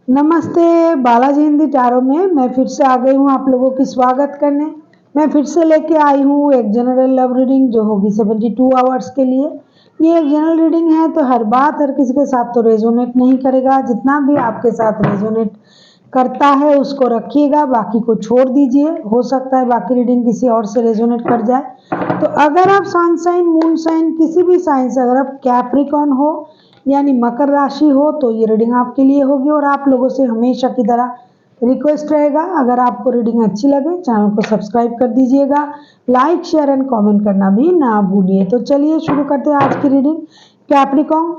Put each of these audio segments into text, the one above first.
नमस्ते, बालाजी हिंदी टैरो में मैं फिर से आ गई हूँ आप लोगों की स्वागत करने। मैं फिर से लेके आई हूँ एक जनरल लव रीडिंग जो होगी 72 आवर्स के लिए। ये एक जनरल रीडिंग है तो हर बात हर किसी के साथ तो रेजोनेट नहीं करेगा। जितना भी आपके साथ रेजोनेट करता है उसको रखिएगा, बाकी को छोड़ दीजिए। हो सकता है बाकी रीडिंग किसी और से रेजोनेट कर जाए। तो अगर आप सन साइन, मून साइन, किसी भी साइन से अगर आप कैप्रिकॉर्न हो यानी मकर राशि हो तो ये रीडिंग आपके लिए होगी। और आप लोगों से हमेशा की तरह रिक्वेस्ट रहेगा, अगर आपको रीडिंग अच्छी लगे चैनल को सब्सक्राइब कर दीजिएगा, लाइक शेयर एंड कमेंट करना भी ना भूलिए। तो चलिए शुरू करते हैं आज की रीडिंग। कैप्रिकॉर्न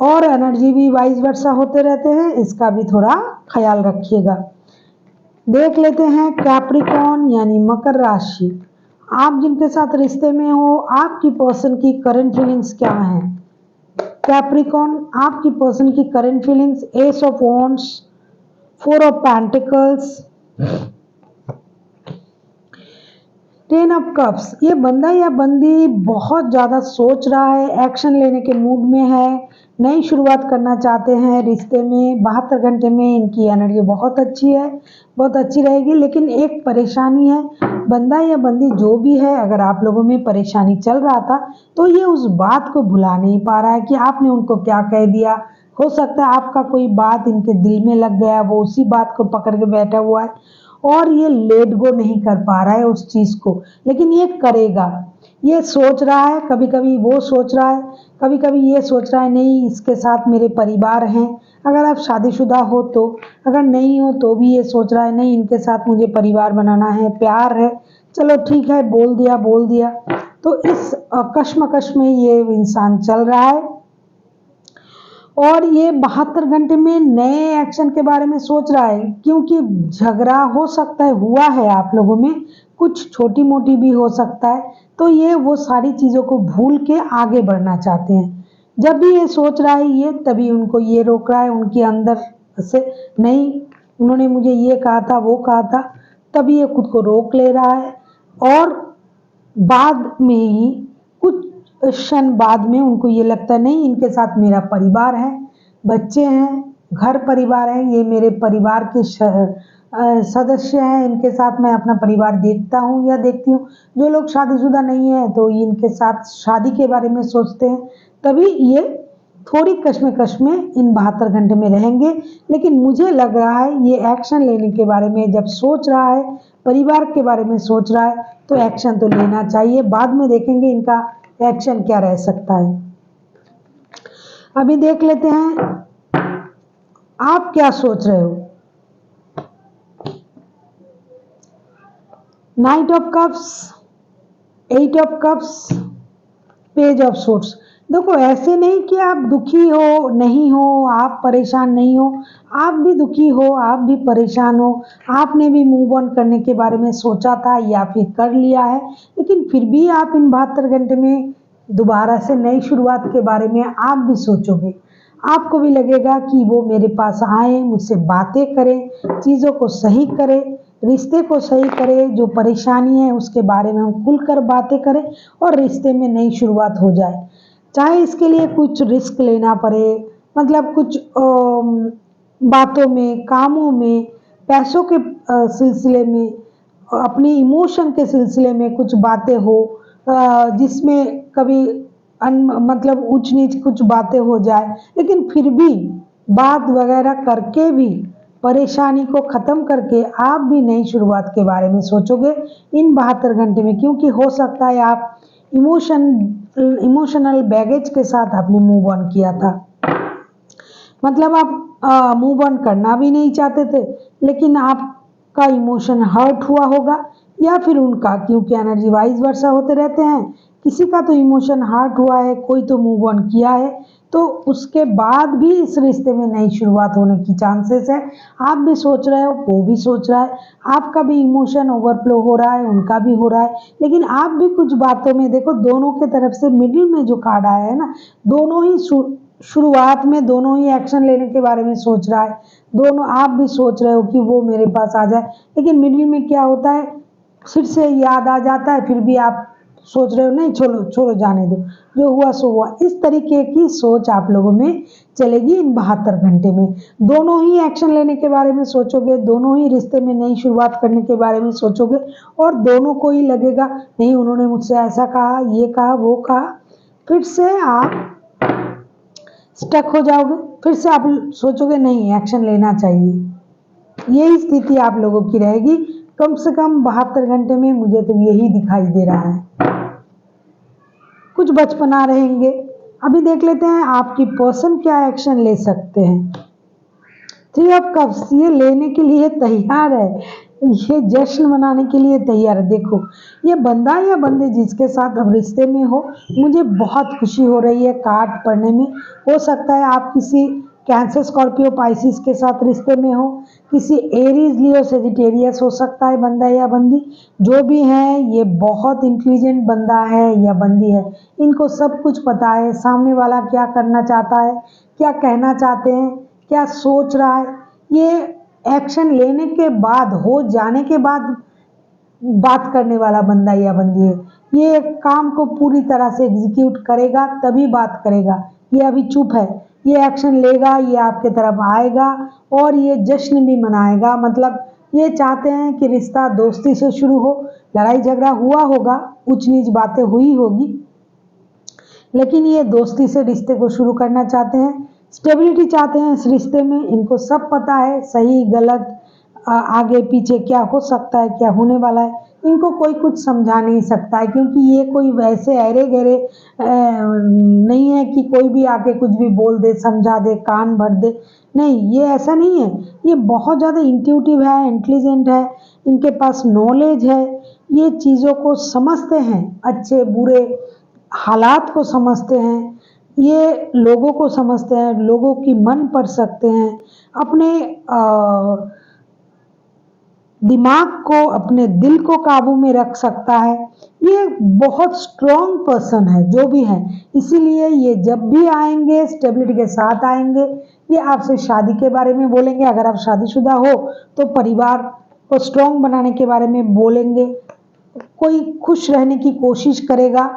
और एनर्जी भी वाइस वर्सा होते रहते हैं, इसका भी थोड़ा ख्याल रखिएगा। देख लेते हैं कैप्रिकॉर्न यानी मकर राशि, आप जिनके साथ रिश्ते में हो आपकी पर्सन की करंट फीलिंग्स क्या हैं। कैप्रिकॉर्न, आपकी पर्सन की current feelings, S of wands, 4 of pentacles, 10 of cups. ये बंदा या बंदी बहुत ज़्यादा सोच रहा है, एक्शन लेने के मूड में है, नई शुरुआत करना चाहते हैं रिश्ते में। 72 घंटे में इनकी एनर्जी बहुत अच्छी है, बहुत अच्छी रहेगी। लेकिन एक परेशानी है, बंदा या बंदी जो भी है, अगर आप लोगों में परेशानी चल रहा था तो ये उस बात को भुला नहीं पा रहा है कि आपने उनको क्या कह दिया। हो सकता है आपका कोई बात इनके दिल में लग गया, वो उसी बात को पकड़ के बैठा हुआ है और ये लेट गो नहीं कर पा रहा है उस चीज़ को, लेकिन ये करेगा। ये सोच रहा है, कभी कभी वो सोच रहा है, कभी कभी ये सोच रहा है नहीं इसके साथ मेरे परिवार हैं। अगर आप शादीशुदा हो तो, अगर नहीं हो तो भी ये सोच रहा है नहीं इनके साथ मुझे परिवार बनाना है, प्यार है, चलो ठीक है बोल दिया बोल दिया। तो इस कश्मकश में ये इंसान चल रहा है और ये 72 घंटे में नए एक्शन के बारे में सोच रहा है, क्योंकि झगड़ा हो सकता है हुआ है आप लोगों में, कुछ छोटी मोटी भी हो सकता है। तो ये वो सारी चीज़ों को भूल के आगे बढ़ना चाहते हैं। जब भी ये सोच रहा है ये, तभी उनको ये रोक रहा है उनके अंदर से, नहीं उन्होंने मुझे ये कहा था वो कहा था, तभी ये खुद को रोक ले रहा है। और बाद में ही कुछ क्षण बाद में उनको ये लगता है नहीं इनके साथ मेरा परिवार है, बच्चे हैं, घर परिवार है, ये मेरे परिवार के सदस्य हैं, इनके साथ मैं अपना परिवार देखता हूँ या देखती हूँ। जो लोग शादीशुदा नहीं है तो इनके साथ शादी के बारे में सोचते हैं, तभी ये थोड़ी कश्मकश में इन 72 घंटे में रहेंगे। लेकिन मुझे लग रहा है ये एक्शन लेने के बारे में जब सोच रहा है, परिवार के बारे में सोच रहा है, तो एक्शन तो लेना चाहिए। बाद में देखेंगे इनका एक्शन क्या रह सकता है। अभी देख लेते हैं आप क्या सोच रहे हो। Night of cups, 8 of cups, page of sorts. देखो ऐसे नहीं कि आप दुखी हो, नहीं हो, आप परेशान नहीं हो, आप भी दुखी हो, आप भी परेशान हो, आपने भी मूव ऑन करने के बारे में सोचा था या फिर कर लिया है, लेकिन फिर भी आप इन 72 घंटे में दोबारा से नई शुरुआत के बारे में आप भी सोचोगे। आपको भी लगेगा कि वो मेरे पास आए, मुझसे बातें करें, चीज़ों को सही करें, रिश्ते को सही करें, जो परेशानी है उसके बारे में हम खुलकर बातें करें और रिश्ते में नई शुरुआत हो जाए। चाहे इसके लिए कुछ रिस्क लेना पड़े, मतलब कुछ बातों में, कामों में, पैसों के सिलसिले में, अपनी इमोशन के सिलसिले में कुछ बातें हो, जिसमें कभी मतलब ऊंच नीच कुछ बातें हो जाए, लेकिन फिर भी बात वगैरह करके भी परेशानी को ख़त्म करके आप भी नई शुरुआत के बारे में सोचोगे इन 72 घंटे में। क्योंकि हो सकता है आप इमोशनल बैगेज के साथ आपने मूव ऑन किया था, मतलब आप मूव ऑन करना भी नहीं चाहते थे, लेकिन आपका इमोशन हर्ट हुआ होगा या फिर उनका, क्योंकि एनर्जी वाइज वर्सा होते रहते हैं। किसी का तो इमोशन हर्ट हुआ है, कोई तो मूव ऑन किया है, तो उसके बाद भी इस रिश्ते में नई शुरुआत होने की चांसेस है। आप भी सोच रहे हो, वो भी सोच रहा है, आपका भी इमोशन ओवरफ्लो हो रहा है, उनका भी हो रहा है। लेकिन आप भी कुछ बातों में देखो, दोनों के तरफ से मिडिल में जो कार्ड आया है ना, दोनों ही शुरुआत में दोनों ही एक्शन लेने के बारे में सोच रहा है। दोनों आप भी सोच रहे हो कि वो मेरे पास आ जाए, लेकिन मिडिल में क्या होता है, फिर से याद आ जाता है, फिर भी आप सोच रहे हो नहीं छोड़ो छोड़ो जाने दो, जो हुआ सो हुआ। इस तरीके की सोच आप लोगों में चलेगी इन 72 घंटे में। दोनों ही एक्शन लेने के बारे में सोचोगे, दोनों ही रिश्ते में नई शुरुआत करने के बारे में सोचोगे और दोनों को ही लगेगा नहीं उन्होंने मुझसे ऐसा कहा, ये कहा, वो कहा, फिर से आप स्टक हो जाओगे, फिर से आप सोचोगे नहीं एक्शन लेना चाहिए। यही स्थिति आप लोगों की रहेगी कम से कम 72 घंटे में, मुझे तो यही दिखाई दे रहा है। कुछ बचपना रहेंगे। अभी देख लेते हैं आपकी पर्सन क्या एक्शन ले सकते हैं। 3 ऑफ कप्स ये लेने के लिए तैयार है, ये जश्न मनाने के लिए तैयार है। देखो ये बंदा या बंदे जिसके साथ अब रिश्ते में हो, मुझे बहुत खुशी हो रही है कार्ड पढ़ने में। हो सकता है आप किसी कैंसर, स्कॉर्पियो, पाइसिस के साथ रिश्ते में हो, किसी एरीज, लियो, सेजिटेरियस हो सकता है बंदा या बंदी। जो भी है ये बहुत इंटेलिजेंट बंदा है या बंदी है, इनको सब कुछ पता है सामने वाला क्या करना चाहता है, क्या कहना चाहते हैं, क्या सोच रहा है। ये एक्शन लेने के बाद, हो जाने के बाद बात करने वाला बंदा या बंदी है। ये काम को पूरी तरह से एग्जीक्यूट करेगा तभी बात करेगा। ये अभी चुप है, ये एक्शन लेगा, ये आपके तरफ आएगा और ये जश्न भी मनाएगा। मतलब ये चाहते हैं कि रिश्ता दोस्ती से शुरू हो। लड़ाई झगड़ा हुआ होगा, ऊंच नीच बातें हुई होगी, लेकिन ये दोस्ती से रिश्ते को शुरू करना चाहते हैं। स्टेबिलिटी चाहते हैं इस रिश्ते में। इनको सब पता है सही गलत, आगे पीछे क्या हो सकता है, क्या होने वाला है। इनको कोई कुछ समझा नहीं सकता है, क्योंकि ये कोई वैसे अरे गहरे नहीं है कि कोई भी आके कुछ भी बोल दे, समझा दे, कान भर दे। नहीं, ये ऐसा नहीं है। ये बहुत ज़्यादा इंट्यूटिव है, इंटेलिजेंट है, इनके पास नॉलेज है, ये चीज़ों को समझते हैं, अच्छे बुरे हालात को समझते हैं, ये लोगों को समझते हैं, लोगों की मन पढ़ सकते हैं, अपने दिमाग को, अपने दिल को काबू में रख सकता है। ये बहुत स्ट्रॉन्ग पर्सन है जो भी है, इसीलिए ये जब भी आएंगे स्टेबिलिटी के साथ आएंगे। ये आपसे शादी के बारे में बोलेंगे, अगर आप शादीशुदा हो तो परिवार को स्ट्रॉन्ग बनाने के बारे में बोलेंगे। कोई खुश रहने की कोशिश करेगा,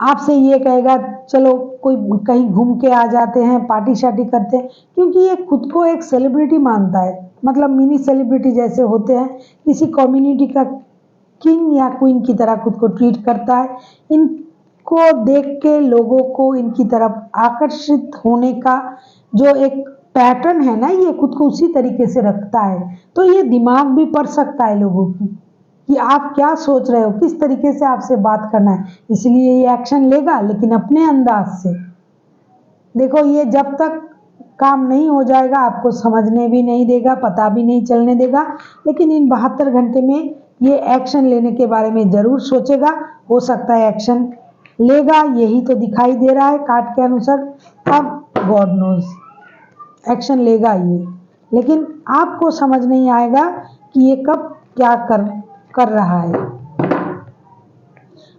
आपसे ये कहेगा चलो कोई कहीं घूम के आ जाते हैं, पार्टी शार्टी करते हैं, क्योंकि ये खुद को एक सेलिब्रिटी मानता है। मतलब मिनी सेलिब्रिटी जैसे होते हैं, किसी कम्युनिटी का किंग या क्वीन की तरह खुद को ट्रीट करता है। इनको देख के लोगों को इनकी तरफ आकर्षित होने का जो एक पैटर्न है ना, ये खुद को उसी तरीके से रखता है। तो ये दिमाग भी पढ़ सकता है लोगों की कि आप क्या सोच रहे हो, किस तरीके से आपसे बात करना है, इसलिए ये एक्शन लेगा, लेकिन अपने अंदाज से। देखो ये जब तक काम नहीं हो जाएगा आपको समझने भी नहीं देगा, पता भी नहीं चलने देगा, लेकिन इन 72 घंटे में ये एक्शन लेने के बारे में जरूर सोचेगा। हो सकता है एक्शन लेगा, यही तो दिखाई दे रहा है कार्ड के अनुसार। अब गॉड नोज एक्शन लेगा ये, लेकिन आपको समझ नहीं आएगा कि ये कब क्या कर रहा है,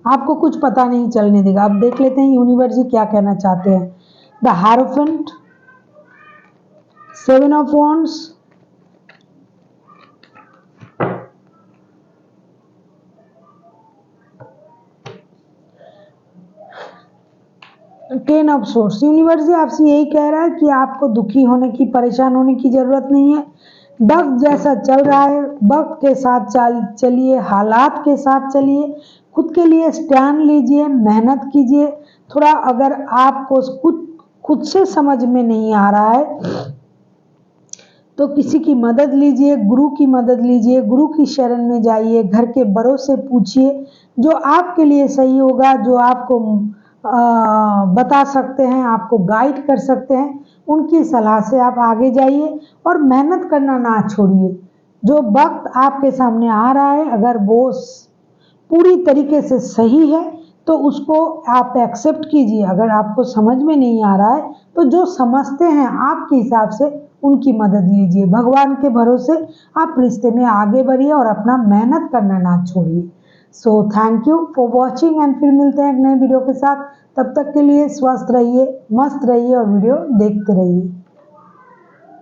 आपको कुछ पता नहीं चलने देगा। अब देख लेते हैं यूनिवर्स जी क्या कहना चाहते हैं। The hierophant, 7 of wands, ten of swords. Universe जी आपसे यही कह रहा है कि आपको दुखी होने की, परेशान होने की जरूरत नहीं है। वक्त जैसा चल रहा है वक्त के साथ चलिए, हालात के साथ चलिए, खुद के लिए स्टैंड लीजिए, मेहनत कीजिए। थोड़ा अगर आपको कुछ खुद से समझ में नहीं आ रहा है तो किसी की मदद लीजिए, गुरु की मदद लीजिए, गुरु की शरण में जाइए, घर के बड़ों से पूछिए जो आपके लिए सही होगा, जो आपको बता सकते हैं, आपको गाइड कर सकते हैं। उनकी सलाह से आप आगे जाइए और मेहनत करना ना छोड़िए। जो वक्त आपके सामने आ रहा है अगर वो पूरी तरीके से सही है तो उसको आप एक्सेप्ट कीजिए। अगर आपको समझ में नहीं आ रहा है तो जो समझते हैं आपके हिसाब से उनकी मदद लीजिए। भगवान के भरोसे आप रिश्ते में आगे बढ़िए और अपना मेहनत करना ना छोड़िए। So thank you for watching and फिर मिलते हैं एक नए वीडियो के साथ। तब तक के लिए स्वस्थ रहिए, मस्त रहिए और वीडियो देखते रहिए।